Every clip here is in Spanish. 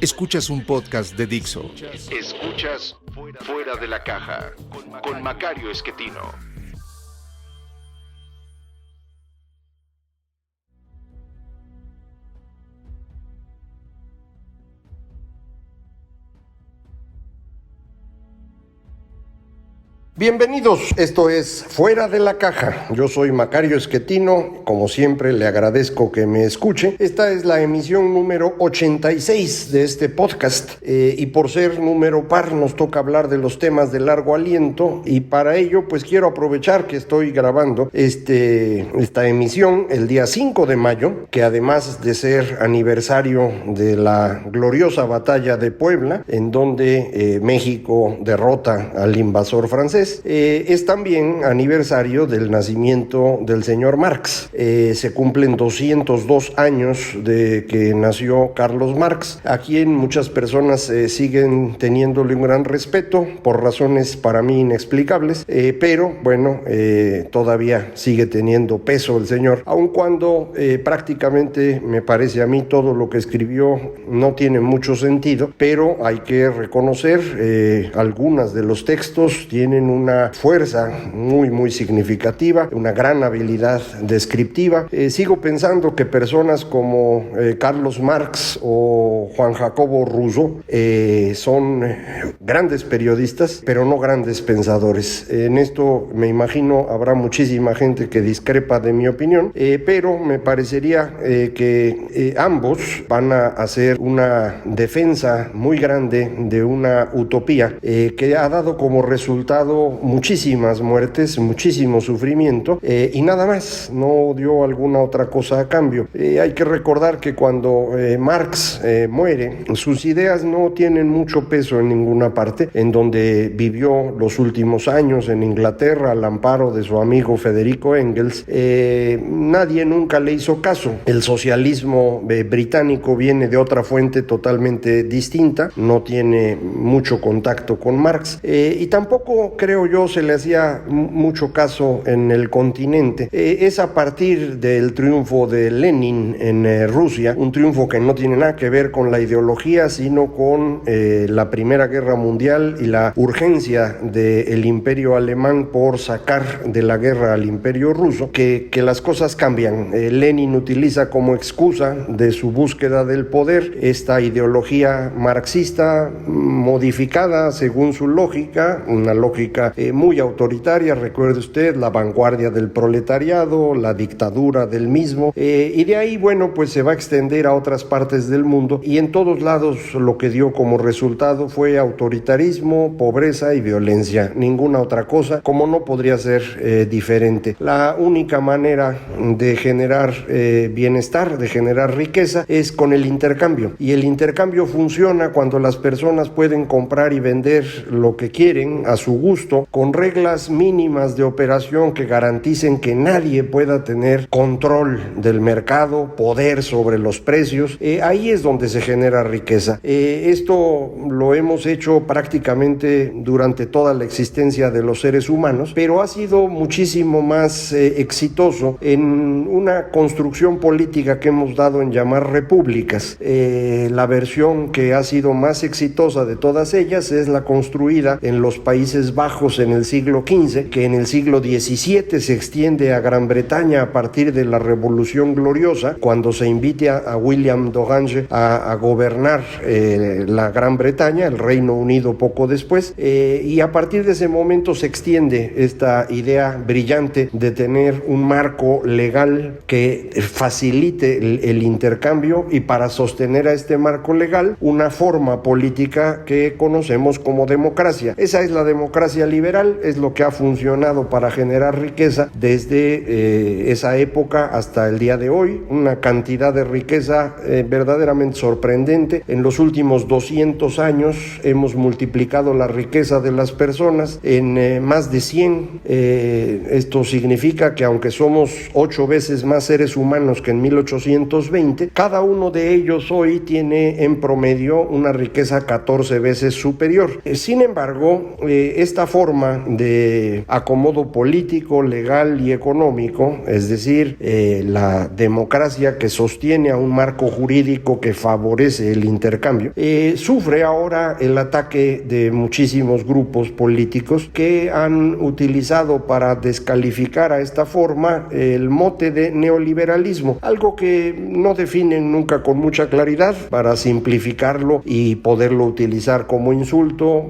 Escuchas un podcast de Dixo. Escuchas Fuera de la Caja con Macario Esquetino. Bienvenidos, esto es Fuera de la Caja. Yo soy Macario Esquetino, como siempre le agradezco que me escuche. Esta es la emisión número 86 de este podcast y por ser número par nos toca hablar de los temas de largo aliento y para ello pues quiero aprovechar que estoy grabando esta emisión el día 5 de mayo, que además de ser aniversario de la gloriosa batalla de Puebla, en donde México derrota al invasor francés, es también aniversario del nacimiento del señor Marx. Se cumplen 202 años de que nació Carlos Marx, a quien muchas personas siguen teniéndole un gran respeto por razones para mí inexplicables, pero bueno, todavía sigue teniendo peso el señor, aun cuando prácticamente me parece a mí todo lo que escribió no tiene mucho sentido, pero hay que reconocer algunas de los textos tienen una fuerza muy significativa, una gran habilidad descriptiva. Sigo pensando que personas como Carlos Marx o Juan Jacobo Rousseau son grandes periodistas, pero no grandes pensadores. En esto me imagino habrá muchísima gente que discrepa de mi opinión, pero me parecería que ambos van a hacer una defensa muy grande de una utopía que ha dado como resultado muchísimas muertes, muchísimo sufrimiento y nada más, no dio alguna otra cosa a cambio. Hay que recordar que cuando Marx muere, sus ideas no tienen mucho peso en ninguna parte, en donde vivió los últimos años en Inglaterra al amparo de su amigo Federico Engels. Nadie nunca le hizo caso. El socialismo británico viene de otra fuente totalmente distinta, no tiene mucho contacto con Marx y tampoco creo yo se le hacía mucho caso en el continente. Es a partir del triunfo de Lenin en Rusia, un triunfo que no tiene nada que ver con la ideología, sino con la Primera Guerra Mundial y la urgencia del imperio alemán por sacar de la guerra al imperio ruso, que las cosas cambian. Lenin utiliza como excusa de su búsqueda del poder esta ideología marxista modificada según su lógica, una lógica muy autoritaria, recuerde usted, la vanguardia del proletariado, la dictadura del mismo, y de ahí, bueno, pues se va a extender a otras partes del mundo y en todos lados lo que dio como resultado fue autoritarismo, pobreza y violencia, ninguna otra cosa, como no podría ser diferente. La única manera de generar bienestar, de generar riqueza, es con el intercambio, y el intercambio funciona cuando las personas pueden comprar y vender lo que quieren a su gusto, con reglas mínimas de operación que garanticen que nadie pueda tener control del mercado, poder sobre los precios. Ahí es donde se genera riqueza. Esto lo hemos hecho prácticamente durante toda la existencia de los seres humanos, pero ha sido muchísimo más exitoso en una construcción política que hemos dado en llamar repúblicas. La versión que ha sido más exitosa de todas ellas es la construida en los Países Bajos en el siglo XV, que en el siglo XVII se extiende a Gran Bretaña a partir de la Revolución Gloriosa, cuando se invite a William d'Orange a gobernar la Gran Bretaña, el Reino Unido poco después, y a partir de ese momento se extiende esta idea brillante de tener un marco legal que facilite el intercambio y para sostener a este marco legal una forma política que conocemos como democracia. Esa es la democracia liberal, es lo que ha funcionado para generar riqueza desde esa época hasta el día de hoy, una cantidad de riqueza verdaderamente sorprendente. En los últimos 200 años hemos multiplicado la riqueza de las personas en más de 100. Esto significa que aunque somos 8 veces más seres humanos que en 1820, cada uno de ellos hoy tiene en promedio una riqueza 14 veces superior. Sin embargo, esta forma forma de acomodo político, legal y económico, es decir, la democracia que sostiene a un marco jurídico que favorece el intercambio, sufre ahora el ataque de muchísimos grupos políticos que han utilizado para descalificar a esta forma el mote de neoliberalismo, algo que no definen nunca con mucha claridad. Para simplificarlo y poderlo utilizar como insulto,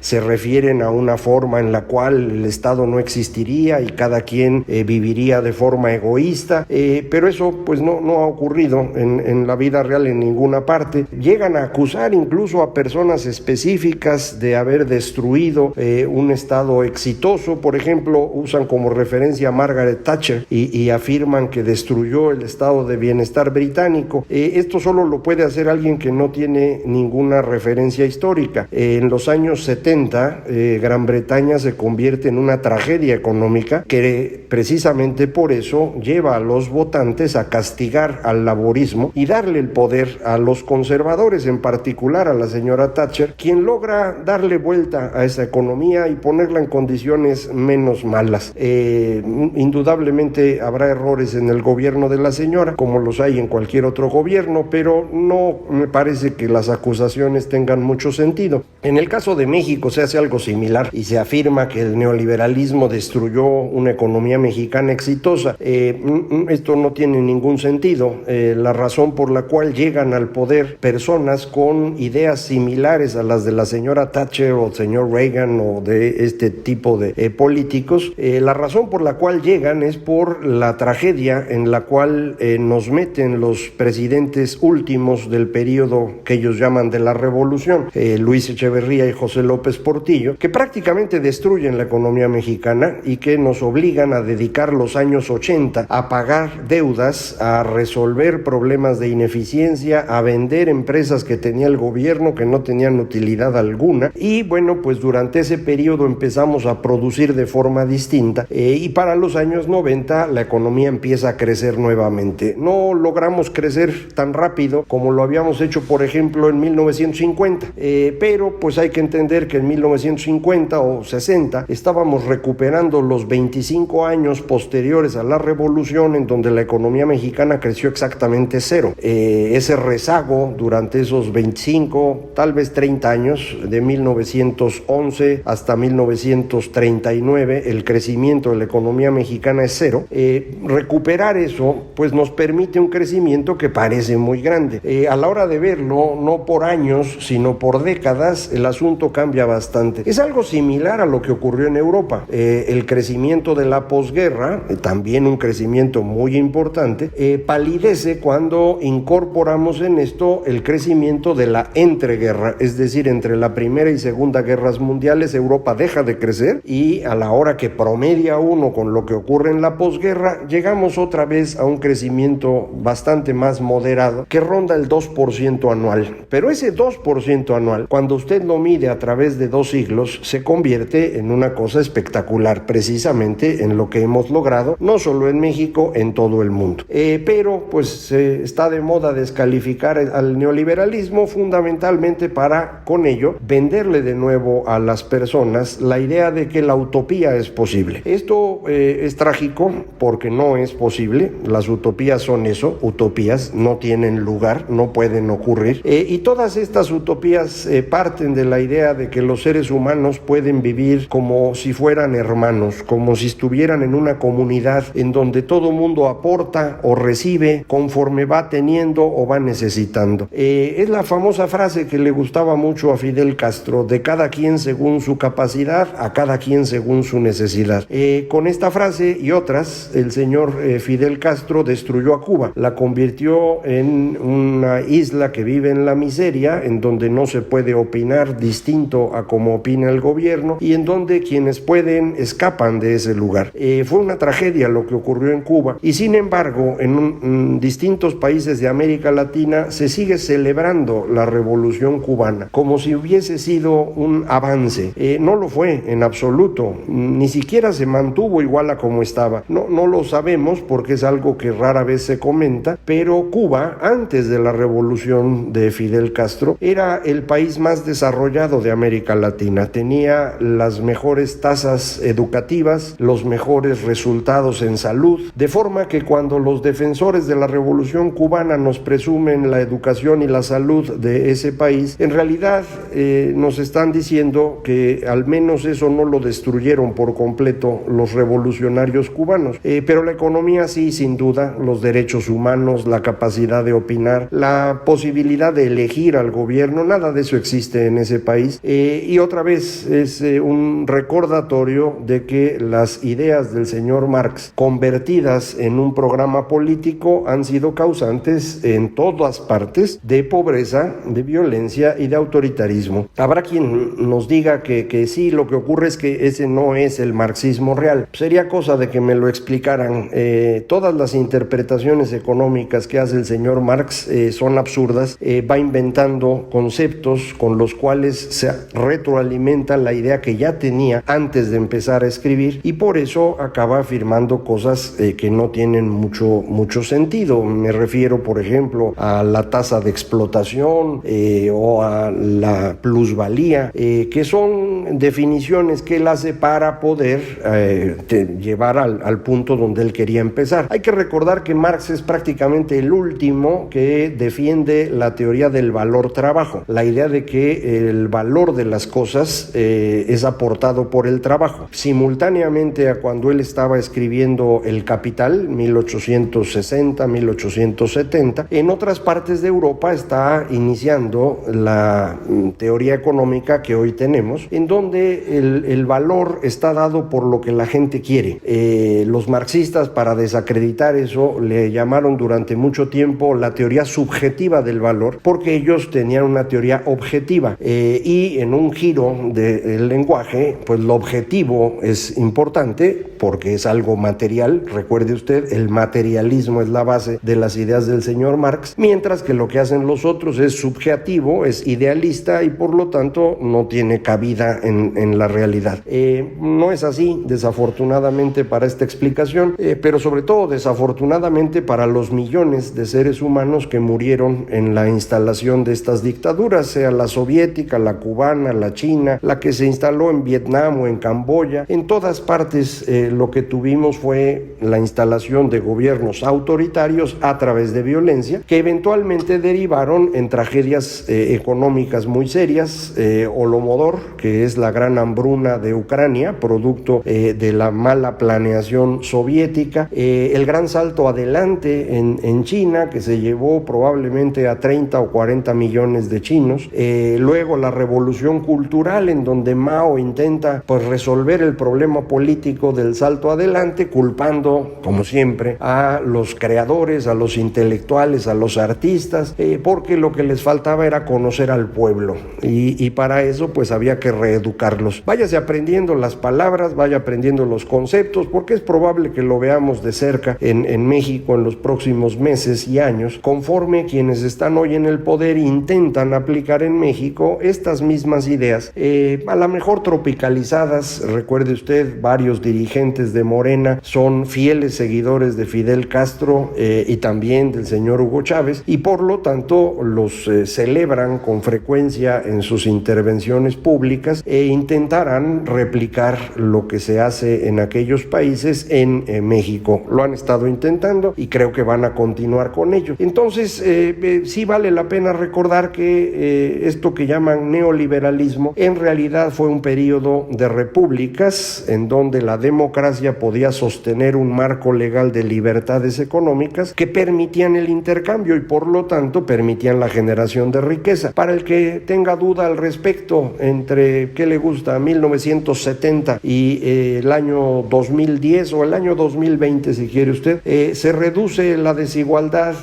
se refieren a una forma en la cual el Estado no existiría y cada quien viviría de forma egoísta, pero eso pues no ha ocurrido en la vida real en ninguna parte. Llegan a acusar incluso a personas específicas de haber destruido un Estado exitoso. Por ejemplo, usan como referencia a Margaret Thatcher y afirman que destruyó el estado de bienestar británico. Esto solo lo puede hacer alguien que no tiene ninguna referencia histórica. En los años 70, Gran Bretaña se convierte en una tragedia económica que precisamente por eso lleva a los votantes a castigar al laborismo y darle el poder a los conservadores, en particular a la señora Thatcher, quien logra darle vuelta a esa economía y ponerla en condiciones menos malas. Indudablemente habrá errores en el gobierno de la señora, como los hay en cualquier otro gobierno, pero no me parece que las acusaciones tengan mucho sentido. En el caso de México se hace algo similar y se afirma que el neoliberalismo destruyó una economía mexicana exitosa. Esto no tiene ningún sentido. La razón por la cual llegan al poder personas con ideas similares a las de la señora Thatcher o el señor Reagan o de este tipo de políticos, la razón por la cual llegan es por la tragedia en la cual nos meten los presidentes últimos del periodo que ellos llaman de la revolución, Luis Echeverría y José López Portillo, que prácticamente destruyen la economía mexicana y que nos obligan a dedicar los años 80 a pagar deudas, a resolver problemas de ineficiencia, a vender empresas que tenía el gobierno que no tenían utilidad alguna. Y bueno, pues durante ese periodo empezamos a producir de forma distinta y para los años 90 la economía empieza a crecer nuevamente. No logramos crecer tan rápido como lo habíamos hecho, por ejemplo, en 1950, pero pues hay que entender que en 1950 o 60 estábamos recuperando los 25 años posteriores a la revolución, en donde la economía mexicana creció exactamente cero. Ese rezago durante esos 25, tal vez 30 años, de 1911 hasta 1939, el crecimiento de la economía mexicana es cero. Recuperar eso pues nos permite un crecimiento que parece muy grande. A la hora de verlo, no por años, sino por décadas, el asunto cambia bastante. Es algo similar a lo que ocurrió en Europa. El crecimiento de la posguerra, también un crecimiento muy importante, palidece cuando incorporamos en esto el crecimiento de la entreguerra, es decir, entre la Primera y Segunda Guerras Mundiales Europa deja de crecer y a la hora que promedia uno con lo que ocurre en la posguerra, llegamos otra vez a un crecimiento bastante más moderado que ronda el 2% anual. Pero ese 2% anual, cuando usted lo mide a través de 2 siglos, se convierte en una cosa espectacular, precisamente en lo que hemos logrado, no solo en México, en todo el mundo. Pero pues está de moda descalificar al neoliberalismo fundamentalmente para, con ello, venderle de nuevo a las personas la idea de que la utopía es posible. Esto es trágico porque no es posible. Las utopías son eso, utopías, no tienen lugar, no pueden ocurrir. Y todas estas utopías parten de la idea de que los seres humanos pueden vivir como si fueran hermanos, como si estuvieran en una comunidad en donde todo mundo aporta o recibe conforme va teniendo o va necesitando. Es la famosa frase que le gustaba mucho a Fidel Castro, de cada quien según su capacidad, a cada quien según su necesidad. Con esta frase y otras, el señor Fidel Castro destruyó a Cuba, la convirtió en una isla que vive en la miseria, en donde no se puede opinar distinto a como opina el gobierno y en donde quienes pueden escapan de ese lugar. Fue una tragedia lo que ocurrió en Cuba y sin embargo en distintos países de América Latina se sigue celebrando la revolución cubana como si hubiese sido un avance. No lo fue en absoluto, ni siquiera se mantuvo igual a como estaba. No lo sabemos porque es algo que rara vez se comenta, pero Cuba, antes de la revolución de Fidel Castro, era el país más desarrollado de América Latina. Tenía tenía las mejores tasas educativas, los mejores resultados en salud, de forma que cuando los defensores de la Revolución Cubana nos presumen la educación y la salud de ese país, en realidad nos están diciendo que al menos eso no lo destruyeron por completo los revolucionarios cubanos, pero la economía sí, sin duda, los derechos humanos, la capacidad de opinar, la posibilidad de elegir al gobierno, nada de eso existe en ese país, y otra vez es un recordatorio de que las ideas del señor Marx convertidas en un programa político han sido causantes en todas partes de pobreza, de violencia y de autoritarismo. Habrá quien nos diga que sí, lo que ocurre es que ese no es el marxismo real. Sería cosa de que me lo explicaran. Todas las interpretaciones económicas que hace el señor Marx son absurdas. Va inventando conceptos con los cuales se retroalimenta la idea que ya tenía antes de empezar a escribir, y por eso acaba afirmando cosas que no tienen mucho sentido. Me refiero, por ejemplo, a la tasa de explotación o a la plusvalía, que son definiciones que él hace para poder llevar al punto donde él quería empezar. Hay que recordar que Marx es prácticamente el último que defiende la teoría del valor trabajo, la idea de que el valor de las cosas es aportado por el trabajo. Simultáneamente a cuando él estaba escribiendo El Capital, 1860, 1870, en otras partes de Europa está iniciando la teoría económica que hoy tenemos, en donde el valor está dado por lo que la gente quiere. Los marxistas, para desacreditar eso, le llamaron durante mucho tiempo la teoría subjetiva del valor, porque ellos tenían una teoría objetiva, y en un giro del lenguaje, pues lo objetivo es importante porque es algo material. Recuerde usted, el materialismo es la base de las ideas del señor Marx, mientras que lo que hacen los otros es subjetivo, es idealista y por lo tanto no tiene cabida en la realidad. No es así, desafortunadamente, para esta explicación, pero sobre todo desafortunadamente para los millones de seres humanos que murieron en la instalación de estas dictaduras, sea la soviética, la cubana, la china, la que se instaló en Vietnam o en Camboya. En todas partes lo que tuvimos fue la instalación de gobiernos autoritarios a través de violencia, que eventualmente derivaron en tragedias económicas muy serias. Holodomor, que es la gran hambruna de Ucrania, producto de la mala planeación soviética, el gran salto adelante en China, que se llevó probablemente a 30 o 40 millones de chinos, luego la revolución cultural, en donde Mao intenta pues resolver el problema político del salto adelante, culpando, como siempre, a los creadores, a los intelectuales, a los artistas, porque lo que les faltaba era conocer al pueblo, y para eso pues había que reeducarlos. Váyase aprendiendo las palabras, vaya aprendiendo los conceptos, porque es probable que lo veamos de cerca en México en los próximos meses y años, conforme quienes están hoy en el poder intentan aplicar en México estas mismas ideas, a lo mejor tropicalizadas. Recuerde usted, varios dirigentes de Morena son fieles seguidores de Fidel Castro y también del señor Hugo Chávez, y por lo tanto los celebran con frecuencia en sus intervenciones públicas e intentarán replicar lo que se hace en aquellos países en México. Lo han estado intentando y creo que van a continuar con ello. Entonces sí vale la pena recordar que esto que llaman neoliberalismo en realidad fue un periodo de repúblicas en donde la democracia podía sostener un marco legal de libertades económicas que permitían el intercambio y por lo tanto permitían la generación de riqueza. Para el que tenga duda al respecto, entre ¿qué le gusta? 1970 y el año 2010 o el año 2020, si quiere usted, se reduce la desigualdad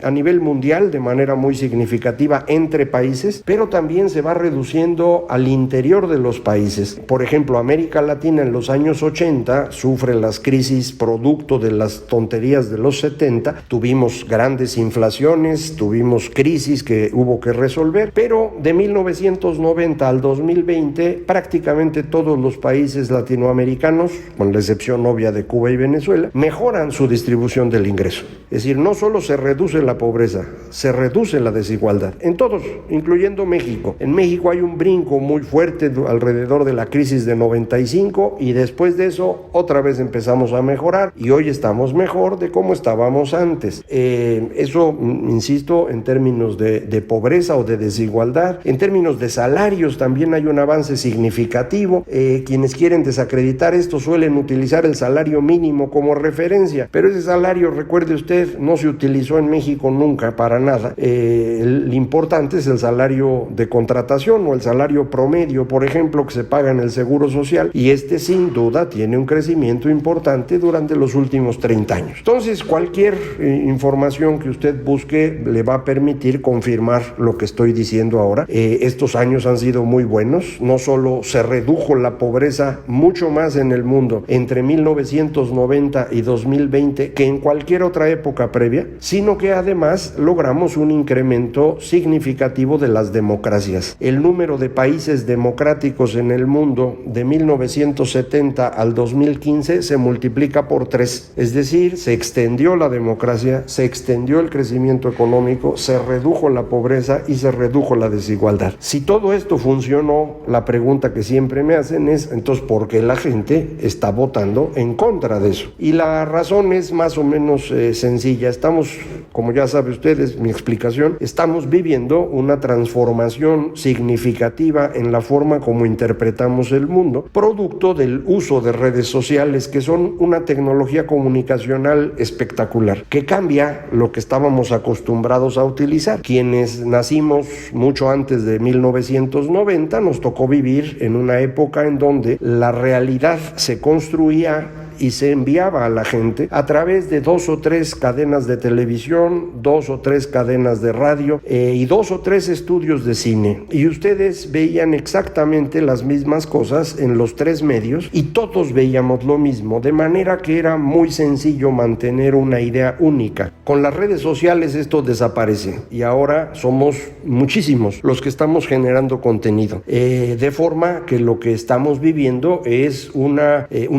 a nivel mundial de manera muy significativa entre países, pero también se va reduciendo al interior de los países. Por ejemplo, América Latina en los años 80 sufre las crisis producto de las tonterías de los 70, tuvimos grandes inflaciones, tuvimos crisis que hubo que resolver, pero de 1990 al 2020 prácticamente todos los países latinoamericanos, con la excepción obvia de Cuba y Venezuela, mejoran su distribución del ingreso. Es decir, no solo se reduce la pobreza, se reduce la desigualdad en todos, incluyendo México. En México hay un brinco muy muy fuerte alrededor de la crisis de 95 y después de eso otra vez empezamos a mejorar y hoy estamos mejor de cómo estábamos antes. Eso, insisto, en términos de pobreza o de desigualdad. En términos de salarios también hay un avance significativo. Quienes quieren desacreditar esto suelen utilizar el salario mínimo como referencia, pero ese salario, recuerde usted, no se utilizó en México nunca para nada. El importante es el salario de contratación o el salario promedio, por ejemplo, que se paga en el Seguro Social, y este sin duda tiene un crecimiento importante durante los últimos 30 años. Entonces, cualquier información que usted busque le va a permitir confirmar lo que estoy diciendo ahora. Estos años han sido muy buenos. No solo se redujo la pobreza mucho más en el mundo entre 1990 y 2020 que en cualquier otra época previa, sino que además logramos un incremento significativo de las democracias. El número de países democráticos en el mundo de 1970 al 2015 se multiplica por 3, es decir, se extendió la democracia, se extendió el crecimiento económico, se redujo la pobreza y se redujo la desigualdad. Si todo esto funcionó, la pregunta que siempre me hacen es, entonces, ¿por qué la gente está votando en contra de eso? Y la razón es más o menos sencilla. Estamos, como ya sabe ustedes, mi explicación, estamos viviendo una transformación significativa en la forma como interpretamos el mundo, producto del uso de redes sociales, que son una tecnología comunicacional espectacular, que cambia lo que estábamos acostumbrados a utilizar. Quienes nacimos mucho antes de 1990 nos tocó vivir en una época en donde la realidad se construía y se enviaba a la gente a través de 2 o 3 cadenas de televisión, 2 o 3 cadenas de radio y 2 o 3 estudios de cine. Y ustedes veían exactamente las mismas cosas en los 3 medios y todos veíamos lo mismo, de manera que era muy sencillo mantener una idea única. Con las redes sociales esto desaparece y ahora somos muchísimos los que estamos generando contenido. De forma que lo que estamos viviendo es un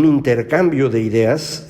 intercambio de ideas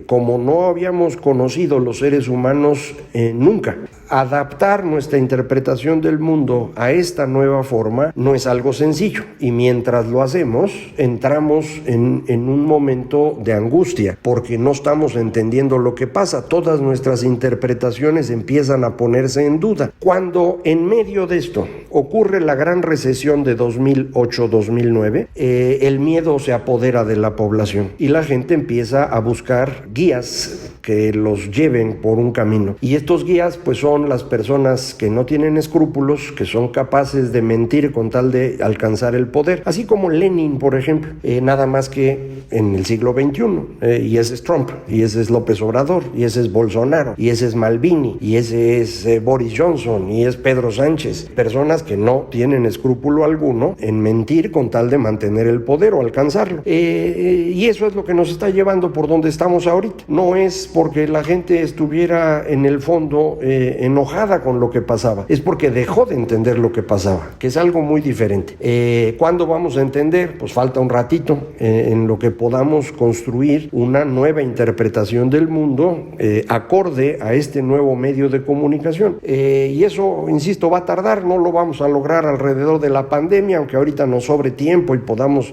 como no habíamos conocido los seres humanos nunca. Adaptar nuestra interpretación del mundo a esta nueva forma no es algo sencillo, y mientras lo hacemos entramos en un momento de angustia porque no estamos entendiendo lo que pasa. Todas nuestras interpretaciones empiezan a ponerse en duda. Cuando en medio de esto ocurre la gran recesión de 2008-2009, el miedo se apodera de la población y la gente empieza a buscar guías que los lleven por un camino, y estos guías pues son las personas que no tienen escrúpulos, que son capaces de mentir con tal de alcanzar el poder, así como Lenin, por ejemplo, nada más que en el siglo XXI, y ese es Trump, y ese es López Obrador, y ese es Bolsonaro, y ese es Malvini, y ese es Boris Johnson, y es Pedro Sánchez, personas que no tienen escrúpulo alguno en mentir con tal de mantener el poder o alcanzarlo, y eso es lo que nos está llevando por donde estamos ahorita. No es porque la gente estuviera en el fondo enojada con lo que pasaba, es porque dejó de entender lo que pasaba, que es algo muy diferente. ¿Cuándo vamos a entender? Pues falta un ratito en lo que podamos construir una nueva interpretación del mundo acorde a este nuevo medio de comunicación, y eso, insisto, va a tardar. No lo vamos a lograr alrededor de la pandemia, aunque ahorita nos sobre tiempo y podamos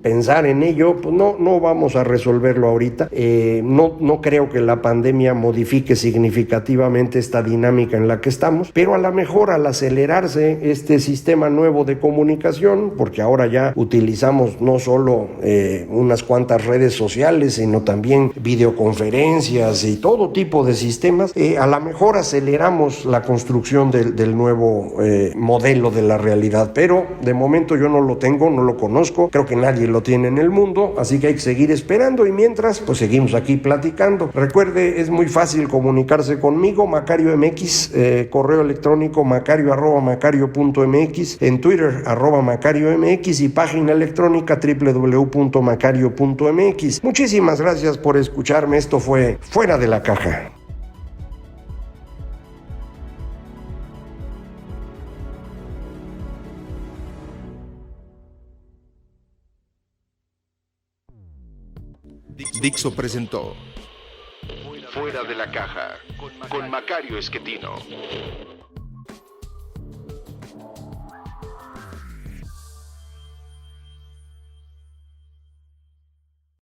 pensar en ello, pues no vamos a resolverlo ahorita. No creo que la pandemia modifique significativamente esta dinámica en la que estamos, pero a lo mejor al acelerarse este sistema nuevo de comunicación, porque ahora ya utilizamos no solo unas cuantas redes sociales, sino también videoconferencias y todo tipo de sistemas, a lo mejor aceleramos la construcción del nuevo modelo de la realidad, pero de momento yo no lo tengo, no lo conozco, creo que nadie lo tiene en el mundo, así que hay que seguir esperando, y mientras pues seguimos aquí platicando. Recuerde, es muy fácil comunicarse conmigo, Macario MX, correo electrónico macario@macario.mx, en Twitter @Macario MX y página electrónica www.macario.mx. Muchísimas gracias por escucharme. Esto fue Fuera de la Caja. Dixo presentó Fuera de la Caja con Macario Esquetino.